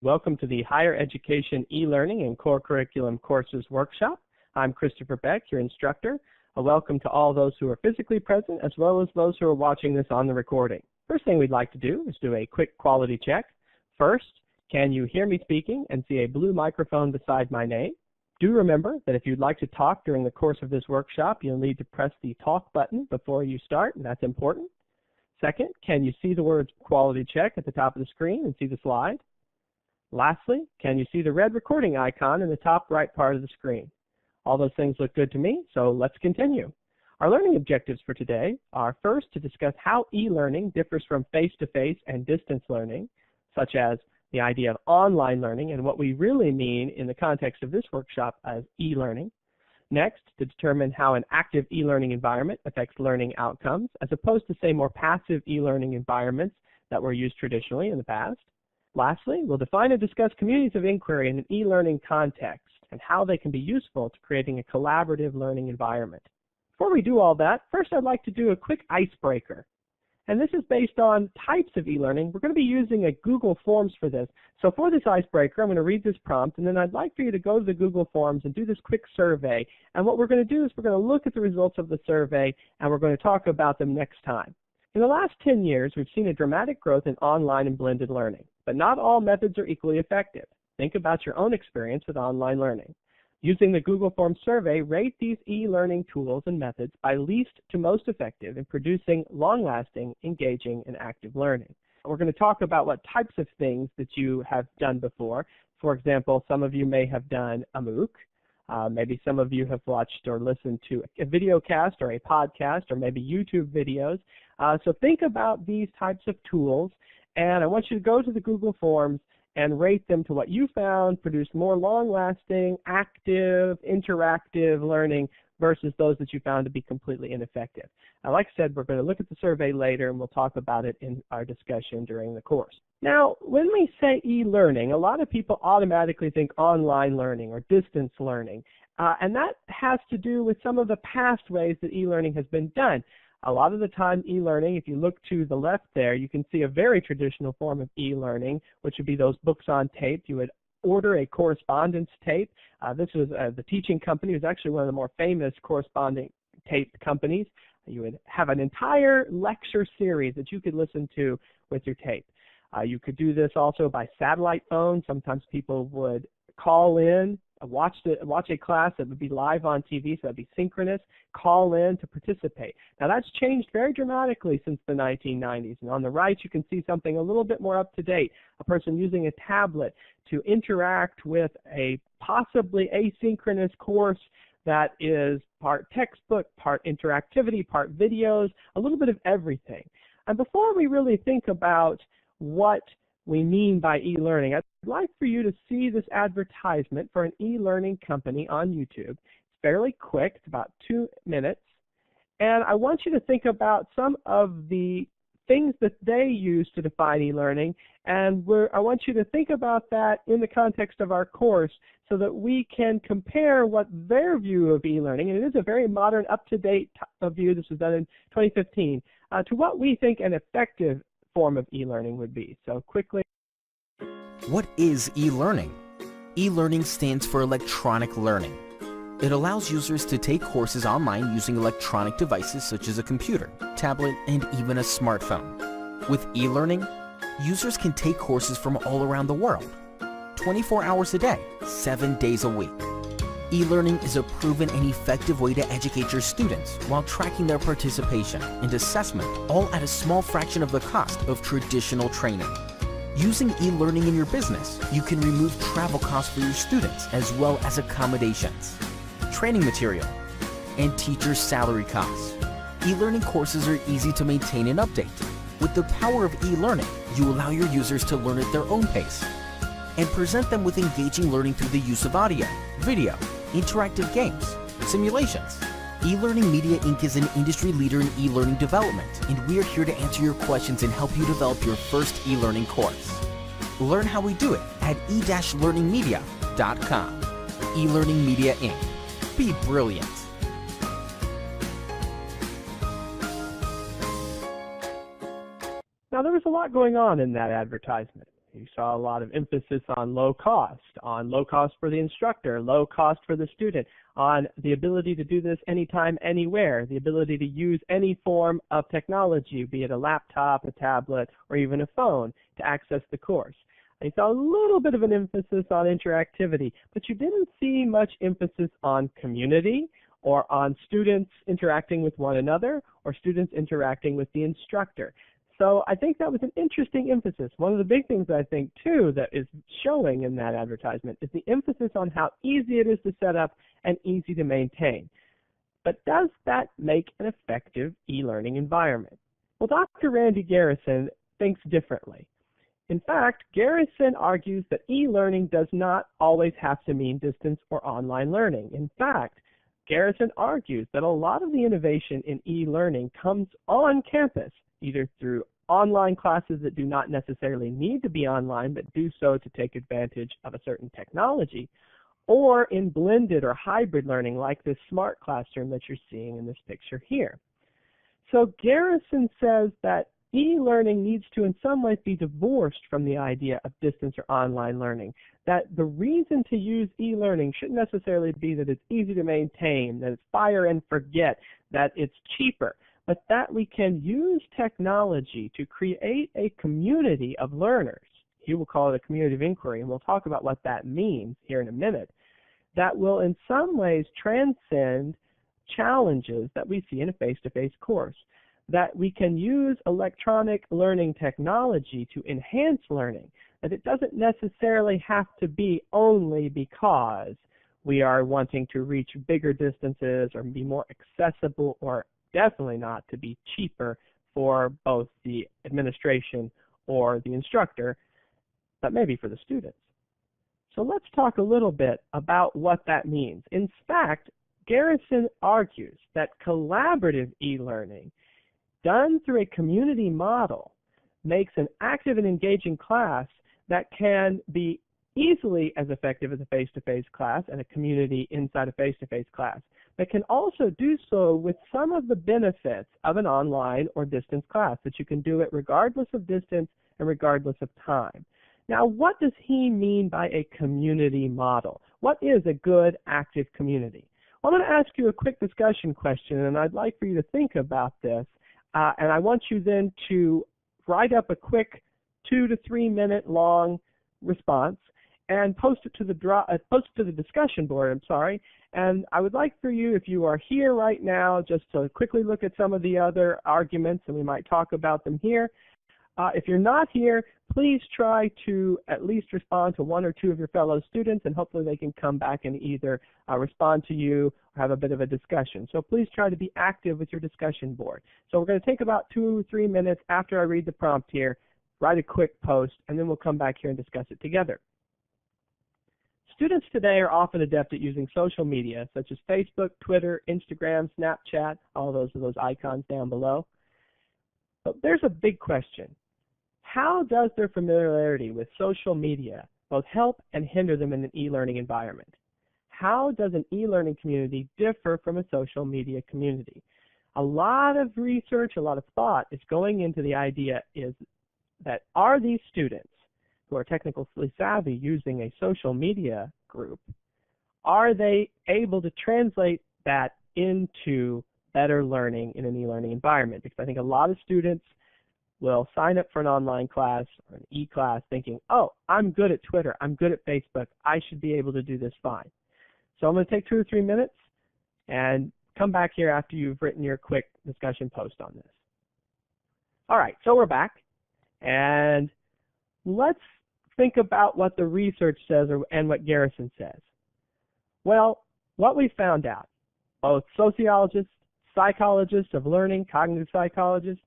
Welcome to the Higher Education e-learning and Core Curriculum Courses Workshop. I'm Christopher Beck, your instructor. A welcome to all those who are physically present as well as those who are watching this on the recording. First thing we'd like to do is do a quick quality check. First, can you hear me speaking and see a blue microphone beside my name? Do remember that if you'd like to talk during the course of this workshop, you'll need to press the talk button before you start, and that's important. Second, can you see the words quality check at the top of the screen and see the slide? Lastly, can you see the red recording icon in the top right part of the screen? All those things look good to me, so let's continue. Our learning objectives for today are first to discuss how e-learning differs from face-to-face and distance learning, such as the idea of online learning and what we really mean in the context of this workshop as e-learning. Next, to determine how an active e-learning environment affects learning outcomes, as opposed to, say, more passive e-learning environments that were used traditionally in the past. Lastly, we'll define and discuss communities of inquiry in an e-learning context and how they can be useful to creating a collaborative learning environment. Before we do all that, first I'd like to do a quick icebreaker. And this is based on types of e-learning. We're going to be using a Google Forms for this. So for this icebreaker, I'm going to read this prompt, and then I'd like for you to go to the Google Forms and do this quick survey. And what we're going to do is we're going to look at the results of the survey, and we're going to talk about them next time. In the last 10 years, we've seen a dramatic growth in online and blended learning, but not all methods are equally effective. Think about your own experience with online learning. Using the Google Forms survey, rate these e-learning tools and methods by least to most effective in producing long-lasting, engaging, and active learning. We're going to talk about what types of things that you have done before. For example, some of you may have done a MOOC. Maybe some of you have watched or listened to a video cast or a podcast or maybe YouTube videos. So think about these types of tools, and I want you to go to the Google Forms and rate them to what you found produced more long-lasting, active, interactive learning versus those that you found to be completely ineffective. Now, like I said, we're going to look at the survey later, and we'll talk about it in our discussion during the course. Now, when we say e-learning, a lot of people automatically think online learning or distance learning, and that has to do with some of the past ways that e-learning has been done. A lot of the time, e-learning, if you look to the left there, you can see a very traditional form of e-learning, which would be those books on tape. You would order a correspondence tape. This was the teaching company. It was actually one of the more famous corresponding tape companies. You would have an entire lecture series that you could listen to with your tape. You could do this also by satellite phone. Sometimes people would call in, watch a class that would be live on TV, so that would be synchronous, call in to participate. Now that's changed very dramatically since the 1990s. And on the right you can see something a little bit more up to date, a person using a tablet to interact with a possibly asynchronous course that is part textbook, part interactivity, part videos, a little bit of everything. And before we really think about what we mean by e-learning, I'd like for you to see this advertisement for an e-learning company on YouTube. It's fairly quick, it's about 2 minutes, and I want you to think about some of the things that they use to define e-learning, and I want you to think about that in the context of our course so that we can compare what their view of e-learning, and it is a very modern, up-to-date view, this was done in 2015, to what we think an effective form of e-learning would be. So quickly. What is e-learning? E-learning stands for electronic learning. It allows users to take courses online using electronic devices such as a computer, tablet, and even a smartphone. With e-learning, users can take courses from all around the world, 24 hours a day, 7 days a week. E-learning is a proven and effective way to educate your students while tracking their participation and assessment, all at a small fraction of the cost of traditional training. Using e-learning in your business, you can remove travel costs for your students as well as accommodations, training material, and teacher salary costs. E-learning courses are easy to maintain and update. With the power of e-learning, you allow your users to learn at their own pace and present them with engaging learning through the use of audio, video, interactive games, simulations. E-Learning Media Inc. is an industry leader in e-learning development, and we are here to answer your questions and help you develop your first e-learning course. Learn how we do it at e-learningmedia.com. E-Learning Media Inc. Be brilliant. Now there was a lot going on in that advertisement. You saw a lot of emphasis on low cost for the instructor, low cost for the student, on the ability to do this anytime, anywhere, the ability to use any form of technology, be it a laptop, a tablet, or even a phone, to access the course. You saw a little bit of an emphasis on interactivity, but you didn't see much emphasis on community or on students interacting with one another or students interacting with the instructor. So I think that was an interesting emphasis. One of the big things I think, too, that is showing in that advertisement is the emphasis on how easy it is to set up and easy to maintain. But does that make an effective e-learning environment? Well, Dr. Randy Garrison thinks differently. In fact, Garrison argues that e-learning does not always have to mean distance or online learning. In fact, Garrison argues that a lot of the innovation in e-learning comes on campus, either through online classes that do not necessarily need to be online but do so to take advantage of a certain technology, or in blended or hybrid learning like this smart classroom that you're seeing in this picture here. So Garrison says that e-learning needs to in some ways be divorced from the idea of distance or online learning, that the reason to use e-learning shouldn't necessarily be that it's easy to maintain, that it's fire and forget, that it's cheaper, but that we can use technology to create a community of learners. He will call it a community of inquiry, and we'll talk about what that means here in a minute, that will in some ways transcend challenges that we see in a face-to-face course, that we can use electronic learning technology to enhance learning, that it doesn't necessarily have to be only because we are wanting to reach bigger distances or be more accessible, or definitely not to be cheaper for both the administration or the instructor, but maybe for the students. So let's talk a little bit about what that means. In fact, Garrison argues that collaborative e-learning done through a community model makes an active and engaging class that can be easily as effective as a face-to-face class and a community inside a face-to-face class, but can also do so with some of the benefits of an online or distance class, that you can do it regardless of distance and regardless of time. Now, what does he mean by a community model? What is a good, active community? Well, I'm going to ask you a quick discussion question, and I'd like for you to think about this. And I want you then to write up a quick 2 to 3 minute long response and post it to the discussion board. And I would like for you, if you are here right now, just to quickly look at some of the other arguments, and we might talk about them here. If you're not here, please try to at least respond to 1 or 2 of your fellow students, and hopefully they can come back and either respond to you or have a bit of a discussion. So please try to be active with your discussion board. So we're going to take about 2 or 3 minutes after I read the prompt here, write a quick post, and then we'll come back here and discuss it together. Students today are often adept at using social media such as Facebook, Twitter, Instagram, Snapchat, all those are those icons down below. But there's a big question. How does their familiarity with social media both help and hinder them in an e-learning environment? How does an e-learning community differ from a social media community? A lot of research, a lot of thought is going into the idea is that are these students who are technically savvy using a social media group, are they able to translate that into better learning in an e-learning environment? Because I think a lot of students will sign up for an online class or an e-class thinking, oh, I'm good at Twitter, I'm good at Facebook, I should be able to do this fine. So I'm going to take 2 or 3 minutes and come back here after you've written your quick discussion post on this. All right, so we're back, and let's think about what the research says and what Garrison says. Well, what we found out, both sociologists, psychologists of learning, cognitive psychologists,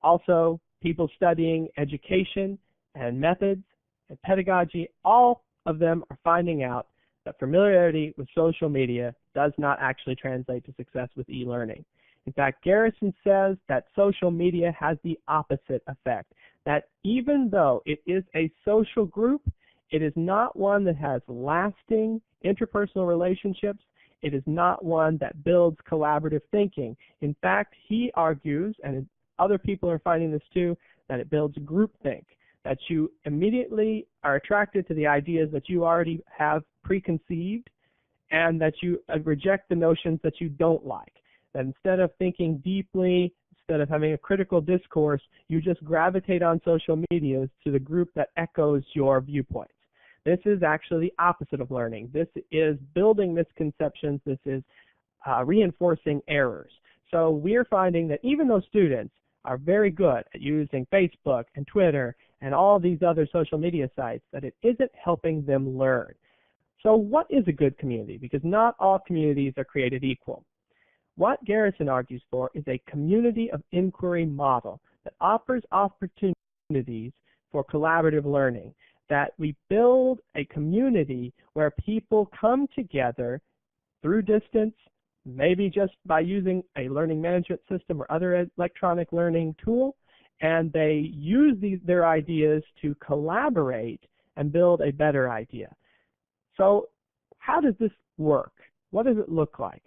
also people studying education and methods and pedagogy, all of them are finding out that familiarity with social media does not actually translate to success with e-learning. In fact, Garrison says that social media has the opposite effect, that even though it is a social group, it is not one that has lasting interpersonal relationships. It is not one that builds collaborative thinking. In fact, he argues, and other people are finding this too, that it builds groupthink, that you immediately are attracted to the ideas that you already have preconceived, and that you reject the notions that you don't like. That instead of thinking deeply, instead of having a critical discourse, you just gravitate on social media to the group that echoes your viewpoints. This is actually the opposite of learning. This is building misconceptions. This is reinforcing errors. So we're finding that even though students are very good at using Facebook and Twitter and all these other social media sites, that it isn't helping them learn. So what is a good community? Because not all communities are created equal. What Garrison argues for is a community of inquiry model that offers opportunities for collaborative learning, that we build a community where people come together through distance, maybe just by using a learning management system or other electronic learning tool, and they use their ideas to collaborate and build a better idea. So how does this work? What does it look like?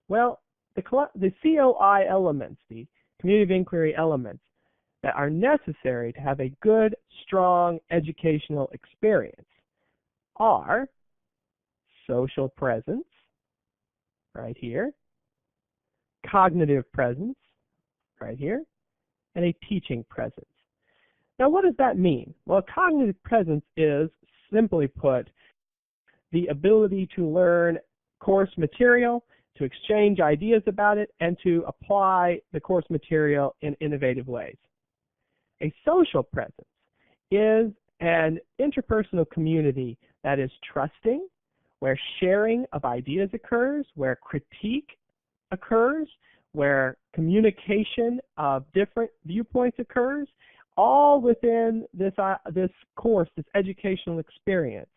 Well, the COI elements, the community of inquiry elements that are necessary to have a good, strong educational experience are social presence, right here, cognitive presence, right here, and a teaching presence. Now, what does that mean? Well, cognitive presence is, simply put, the ability to learn course material, to exchange ideas about it, and to apply the course material in innovative ways. A social presence is an interpersonal community that is trusting, where sharing of ideas occurs, where critique occurs, where communication of different viewpoints occurs, all within this course, this educational experience.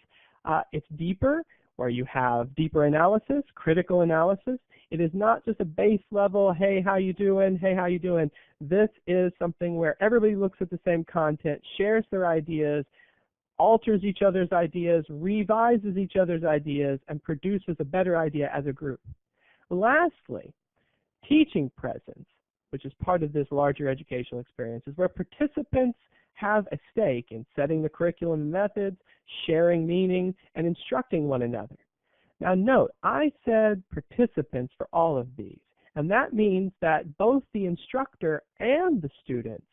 It's deeper, where you have deeper analysis, critical analysis. It is not just a base level, hey, how you doing? Hey, how you doing? This is something where everybody looks at the same content, shares their ideas, alters each other's ideas, revises each other's ideas, and produces a better idea as a group. Lastly, teaching presence, which is part of this larger educational experience, is where participants have a stake in setting the curriculum and methods, sharing meaning, and instructing one another. Now note, I said participants for all of these, and that means that both the instructor and the students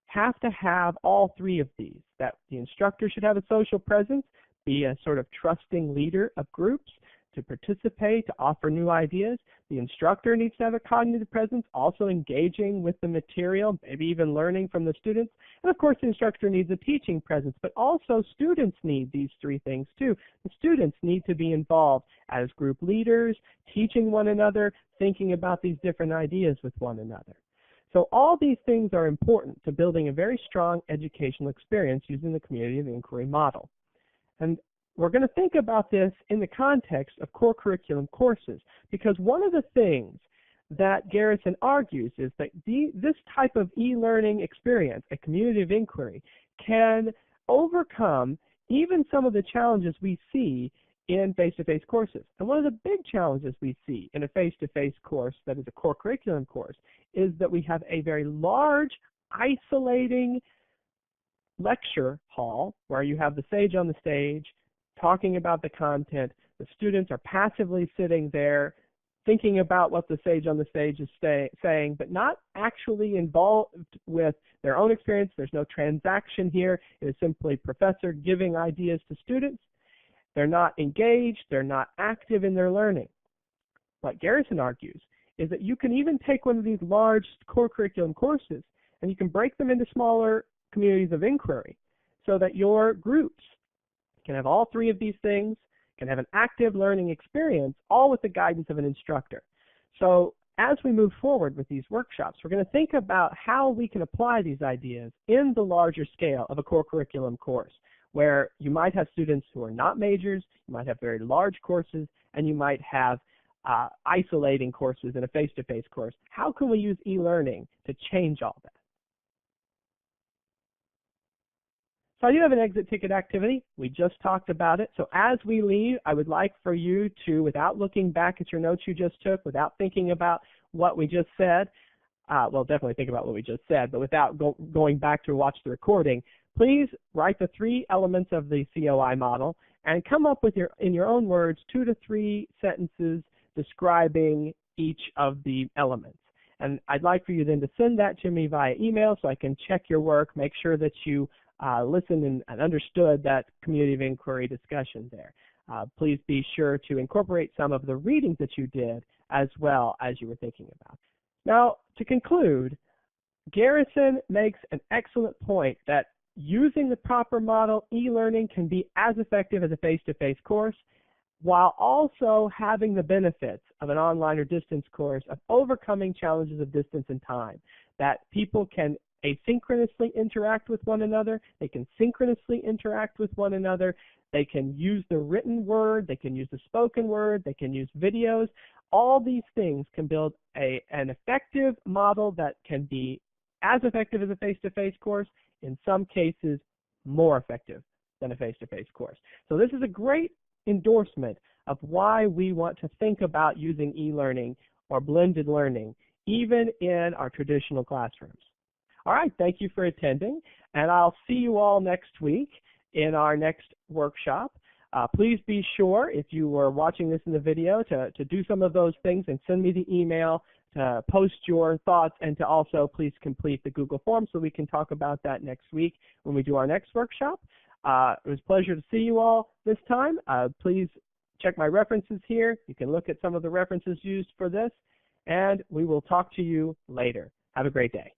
have to have all three of these, that the instructor should have a social presence, be a sort of trusting leader of groups, to participate, to offer new ideas. The instructor needs to have a cognitive presence, also engaging with the material, maybe even learning from the students. And of course, the instructor needs a teaching presence, but also students need these three things too. The students need to be involved as group leaders, teaching one another, thinking about these different ideas with one another. So all these things are important to building a very strong educational experience using the community of inquiry model. And we're going to think about this in the context of core curriculum courses, because one of the things that Garrison argues is that this type of e-learning experience, a community of inquiry, can overcome even some of the challenges we see in face-to-face courses. And one of the big challenges we see in a face-to-face course that is a core curriculum course is that we have a very large, isolating lecture hall where you have the sage on the stage talking about the content. The students are passively sitting there thinking about what the sage on the stage is saying, but not actually involved with their own experience. There's no transaction here. It is simply professor giving ideas to students. They're not engaged. They're not active in their learning. What Garrison argues is that you can even take one of these large core curriculum courses and you can break them into smaller communities of inquiry so that your groups can have all three of these things, can have an active learning experience, all with the guidance of an instructor. So as we move forward with these workshops, we're going to think about how we can apply these ideas in the larger scale of a core curriculum course, where you might have students who are not majors, you might have very large courses, and you might have isolating courses in a face-to-face course. How can we use e-learning to change all that? So I do have an exit ticket activity. We just talked about it. So as we leave, I would like for you to, without looking back at your notes you just took, without thinking about what we just said, well, definitely think about what we just said, but without going back to watch the recording, Please write the 3 elements of the COI model and come up with in your own words 2 to 3 sentences describing each of the elements. And I'd like for you then to send that to me via email so I can check your work, make sure that you listened and understood that community of inquiry discussion there. Please be sure to incorporate some of the readings that you did as well as you were thinking about. Now, to conclude, Garrison makes an excellent point that using the proper model, e-learning can be as effective as a face-to-face course, while also having the benefits of an online or distance course of overcoming challenges of distance and time, that people can asynchronously interact with one another, they can synchronously interact with one another, they can use the written word, they can use the spoken word, they can use videos. All these things can build an effective model that can be as effective as a face-to-face course, in some cases more effective than a face-to-face course. So this is a great endorsement of why we want to think about using e-learning or blended learning even in our traditional classrooms. All right, thank you for attending, and I'll see you all next week in our next workshop. Please be sure, if you were watching this in the video, to do some of those things and send me the email to post your thoughts, and to also please complete the Google form so we can talk about that next week when we do our next workshop. It was a pleasure to see you all this time. Please check my references here. You can look at some of the references used for this, and we will talk to you later. Have a great day.